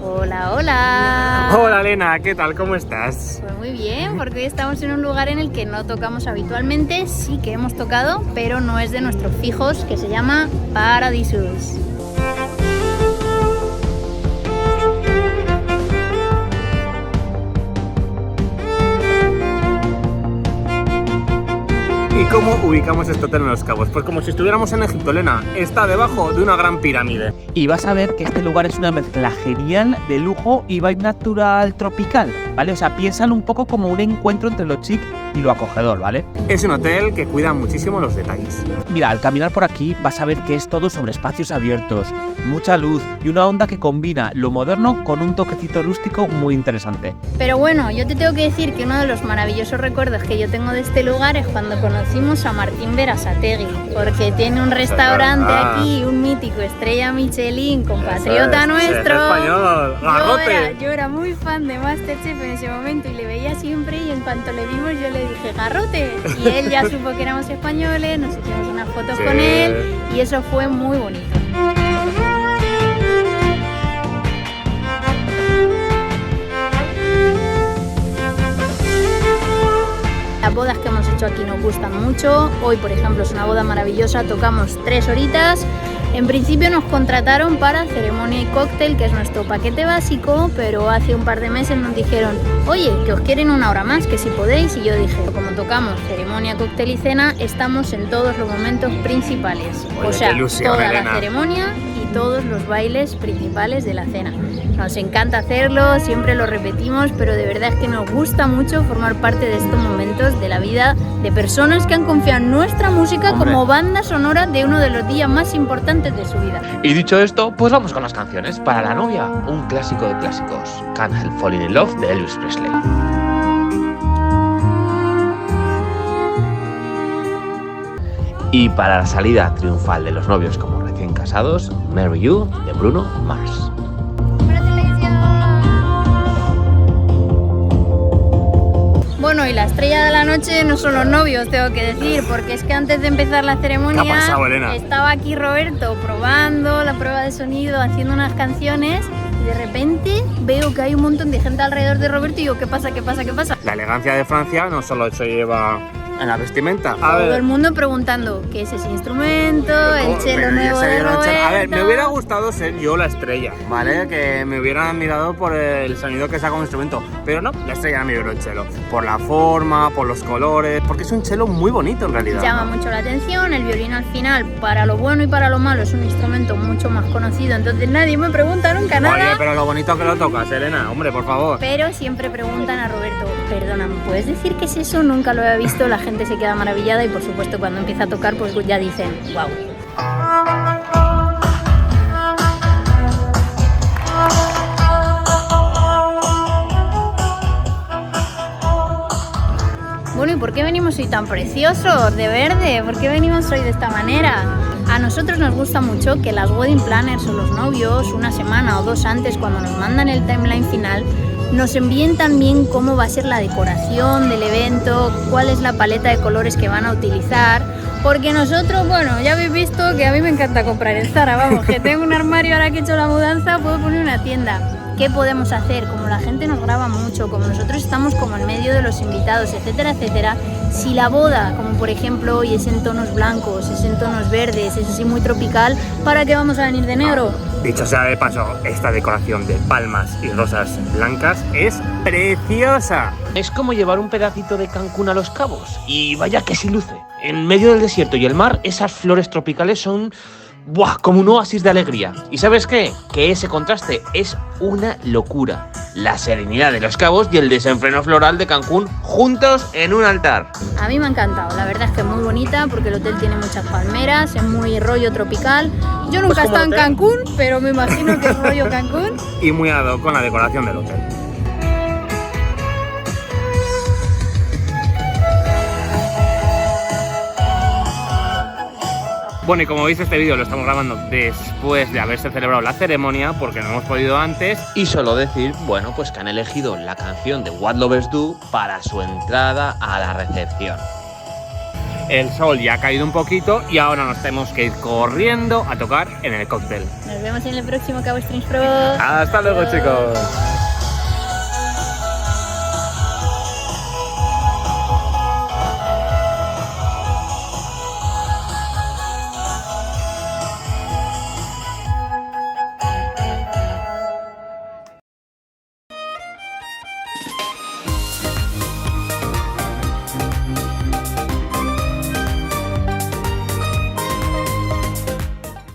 Hola, hola. Hola Elena, ¿qué tal? ¿Cómo estás? Pues muy bien, porque hoy estamos en un lugar en el que no tocamos habitualmente, sí que hemos tocado, pero no es de nuestros fijos, que se llama Paradisus. ¿Y cómo ubicamos este hotel en Los Cabos? Pues como si estuviéramos en Egipto, Elena. Está debajo de una gran pirámide. Y vas a ver que este lugar es una mezcla genial de lujo y vibe natural tropical, ¿vale? O sea, piénsalo un poco como un encuentro entre lo chic y lo acogedor, ¿vale? Es un hotel que cuida muchísimo los detalles. Mira, al caminar por aquí vas a ver que es todo sobre espacios abiertos, mucha luz y una onda que combina lo moderno con un toquecito rústico muy interesante. Pero bueno, yo te tengo que decir que uno de los maravillosos recuerdos que yo tengo de este lugar es cuando conocimos a Martín Berasategui, porque tiene un restaurante aquí, un mítico Estrella Michelin, compatriota nuestro. Español, Garrote. Yo era muy fan de Masterchef en ese momento y le veía siempre, y en cuanto le vimos yo le dije Garrote, y él ya supo que éramos españoles, nos hicimos unas fotos con él y eso fue muy bonito. Las bodas que hemos hecho aquí nos gustan mucho. Hoy, por ejemplo, es una boda maravillosa, tocamos 3 horitas. En principio nos contrataron para ceremonia y cóctel, que es nuestro paquete básico, pero hace un par de meses nos dijeron, oye, que os quieren 1 hora más, que si podéis, y yo dije, como tocamos ceremonia, cóctel y cena, estamos en todos los momentos principales. Oye, o sea, ilusión, toda Elena. la ceremonia y todos los bailes principales de la cena. Nos encanta hacerlo, siempre lo repetimos, pero de verdad es que nos gusta mucho formar parte de estos momentos de la vida de personas que han confiado en nuestra música como banda sonora de uno de los días más importantes de su vida. Y dicho esto, pues vamos con las canciones. Para la novia, un clásico de clásicos, Can't Help Falling in Love de Elvis Presley. Y para la salida triunfal de los novios como recién casados, Marry You de Bruno Mars. Bueno, y la estrella de la noche no son los novios, tengo que decir, porque es que antes de empezar la ceremonia ¿Qué ha pasado, Elena? estaba aquí Roberto probando la prueba de sonido, haciendo unas canciones, y de repente veo que hay un montón de gente alrededor de Roberto y digo, ¿qué pasa? La elegancia de Francia no solo se lleva en la vestimenta. Todo el mundo preguntando qué es ese instrumento, el cello nuevo de Roberto. A ver, me hubiera gustado ser yo la estrella, ¿vale? Que me hubieran mirado por el sonido que saca un instrumento. Pero no, la estrella me miró el cello. Por la forma, por los colores, porque es un cello muy bonito en realidad. Llama mucho la atención, el violín al final, para lo bueno y para lo malo, es un instrumento mucho más conocido, entonces nadie me pregunta nunca nada. Oye, pero lo bonito que lo tocas, Elena, hombre, por favor. Pero siempre preguntan a Roberto, perdona, ¿me puedes decir qué es eso? Nunca lo he visto, la gente se queda maravillada y por supuesto cuando empieza a tocar pues ya dicen, wow. Bueno, ¿y por qué venimos hoy tan preciosos, de verde? ¿Por qué venimos hoy de esta manera? A nosotros nos gusta mucho que las wedding planners o los novios, 1 semana o 2 antes, cuando nos mandan el timeline final, nos envíen también cómo va a ser la decoración del evento, cuál es la paleta de colores que van a utilizar, porque nosotros, bueno, ya habéis visto que a mí me encanta comprar en Zara, vamos, que tengo un armario ahora que he hecho la mudanza, puedo poner una tienda. ¿Qué podemos hacer? Como la gente nos graba mucho, como nosotros estamos como en medio de los invitados, etcétera, etcétera, si la boda, como por ejemplo hoy es en tonos blancos, es en tonos verdes, es así muy tropical, ¿para qué vamos a venir de negro? Dicho sea de paso, esta decoración de palmas y rosas blancas es preciosa. Es como llevar un pedacito de Cancún a Los Cabos. Y vaya que sí luce. En medio del desierto y el mar, esas flores tropicales son... ¡buah! Como un oasis de alegría. ¿Y sabes qué? Que ese contraste es una locura. La serenidad de Los Cabos y el desenfreno floral de Cancún juntos en un altar. A mí me ha encantado, la verdad es que es muy bonita porque el hotel tiene muchas palmeras, es muy rollo tropical. Yo nunca he estado en Cancún, pero me imagino que es rollo Cancún. Y muy ad hoc con la decoración del hotel. Bueno, y como veis, este vídeo lo estamos grabando después de haberse celebrado la ceremonia, porque no hemos podido antes. Y solo decir, bueno, pues que han elegido la canción de What Lovers Do para su entrada a la recepción. el sol ya ha caído un poquito y ahora nos tenemos que ir corriendo a tocar en el cóctel. Nos vemos en el próximo Cabo Strings Pro. Hasta luego, chicos.